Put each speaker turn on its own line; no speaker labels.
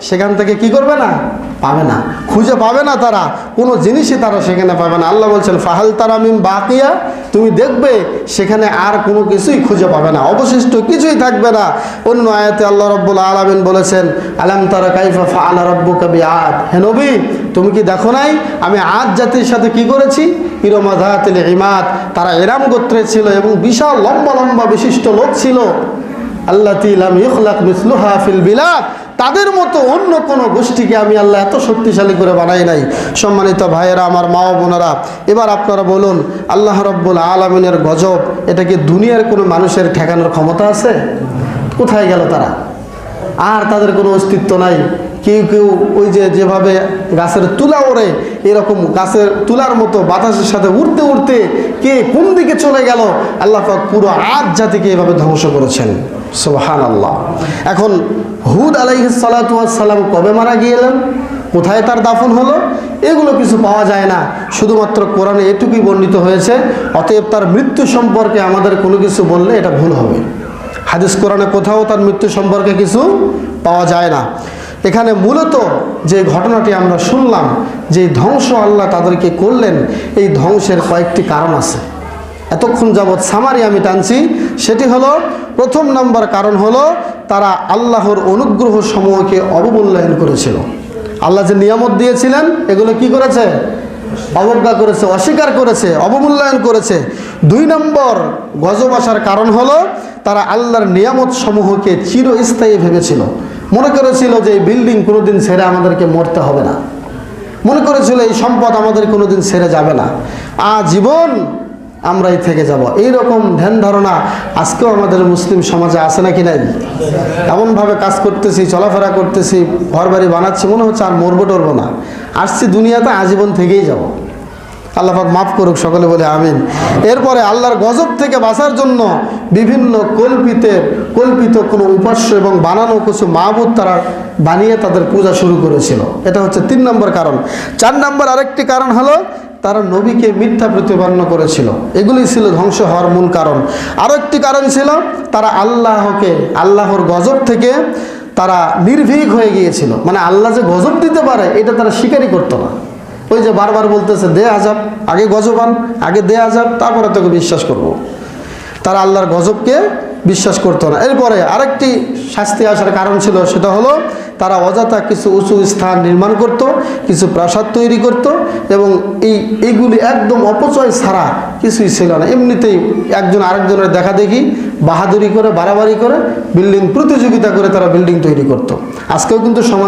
সেখান থেকে কি করবে না, পাবে না, খুঁজে পাবে না, তারা কোনো জিনিসই তারা সেখানে পাবে না। আল্লাহ বলছেন ফাহাল তারা মিন বাকিয়া, তুমি দেখবে সেখানে আর কোনো কিছুই খুঁজে পাবে না, অবশিষ্ট কিছুই থাকবে না। অন্য আয়াতে আল্লাহ রাব্বুল আলামিন বলেছেন আলাম তারা কাইফা ফাআলা রাব্বুকা বিআদ, হে নবী তুমি কি দেখো নাই আমি আদ জাতির সাথে কি করেছি। ইরমা যাতিল ইমাদ, তারা ইরাম গোত্রের ছিল এবং বিশাল লম্বা লম্বা বিশিষ্ট লোক ছিল। আল্লাতী লাম ইখলাক মিসলুহা ফিল বিলাদ, তাদের মতো অন্য কোনো গোষ্ঠীকে আমি আল্লাহ এত শক্তিশালী করে বানাই নাই। সম্মানিত ভাইয়েরা, আমার মা ও বোনেরা, এবার আপনারা বলুন আল্লাহ রাব্বুল আলামিনের গজব এটা কি দুনিয়ার কোনো মানুষের ঠেকানোর ক্ষমতা আছে? কোথায় গেল তারা? আর তাদের কোনো অস্তিত্ব নাই। কেউ কেউ ওই যেভাবে গাছের তুলা ওড়ে, এরকম গাছের তুলার মতো বাতাসের সাথে উড়তে উড়তে কে কোন দিকে চলে গেল। আল্লাহ পাক পুরো আদ জাতিকে এভাবে ধ্বংস করেছেন। সুবহানাল্লাহ। এখন হুদ আলাইহিস সালাতু ওয়াস সালাম কবে মারা গেলেন, কোথায় তার দাফন হলো, এগুলো কিছু পাওয়া যায় না। শুধুমাত্র কোরআনে এটুকুই বর্ণিত হয়েছে। অতএব তার মৃত্যু সম্পর্কে আমাদের কোনো কিছু বললে এটা ভুল হবে। হাদিস কোরআনে কোথাও তার মৃত্যু সম্পর্কে কিছু পাওয়া যায় না। এখানে মূলত যে ঘটনাটি আমরা শুনলাম, যে ধ্বংস আল্লাহ তাদেরকে করলেন, এই ধ্বংসের কয়েকটি কারণ আছে। এতক্ষণ যাবৎ সামারি আমি টানছি। সেটি হলো, প্রথম নম্বর কারণ হলো তারা আল্লাহর অনুগ্রহ সমূহকে অবমূল্যায়ন করেছিল। আল্লাহ যে নিয়ামত দিয়েছিলেন এগুলো কি করেছে, অবজ্ঞা করেছে, অস্বীকার করেছে, অবমূল্যায়ন করেছে। দুই নম্বর গজব আসার কারণ হলো তারা আল্লাহর নিয়ামত সমূহকে চিরস্থায়ী ভেবেছিল। মনে করেছিল যে এই বিল্ডিং কোনোদিন ছেড়ে আমাদেরকে মরতে হবে না, মনে করেছিল এই সম্পদ আমাদের কোনোদিন ছেড়ে যাবে না, আজীবন আমরাই থেকে যাব। এইরকম ধ্যান ধারণা আজকেও আমাদের মুসলিম সমাজে আছে নাকি নাই? এমনভাবে কাজ করতেছি, চলাফেরা করতেছি, ঘর বাড়ি বানাচ্ছি, মনে হচ্ছে আর মরবো টরবো না, আসছি দুনিয়াতে আজীবন থেকেই যাব। আল্লাহ পাক মাফ করুক, সকলে বলে আমিন। এরপরে আল্লাহর গজব থেকে বাঁচার জন্য বিভিন্ন কল্পিত কোনো উপাস্য এবং বানানো কিছু মাবুদ তারা বানিয়ে তাদের পূজা শুরু করেছিল। এটা হচ্ছে 3 নম্বর কারণ। 4 নম্বর আরেকটি কারণ হলো তারা নবীকে মিথ্যা প্রতিপন্ন করেছিল। এগুলি ছিল ধ্বংস হওয়ার মূল কারণ। আরও একটি কারণ ছিল তারা আল্লাহর গজব থেকে তারা নির্ভীক হয়ে গিয়েছিল। মানে আল্লাহ যে গজব দিতে পারে এটা তারা স্বীকারই করতো না। ওই যে বারবার বলতেছে দে আজাব, আগে গজব আন, আগে দে আজাব, তারপরে তোকে বিশ্বাস করব। তারা আল্লাহর গজবকে বিশ্বাস করতো না। এরপরে আরেকটি শাস্তি আসার কারণ ছিল, সেটা হলো তারা অযথা কিছু উঁচু স্থান নির্মাণ করত, কিছু প্রাসাদ তৈরি করত, এবং এইগুলি একদম অপচয় ছাড়া কিছুই ছিল না। এমনিতেই একজন আরেকজনের দেখা দেখি বাহাদুরি করে, বাড়াবাড়ি করে, বিল্ডিং প্রতিযোগিতা করে তারা বিল্ডিং তৈরি করত। আজকেও কিন্তু সমাজ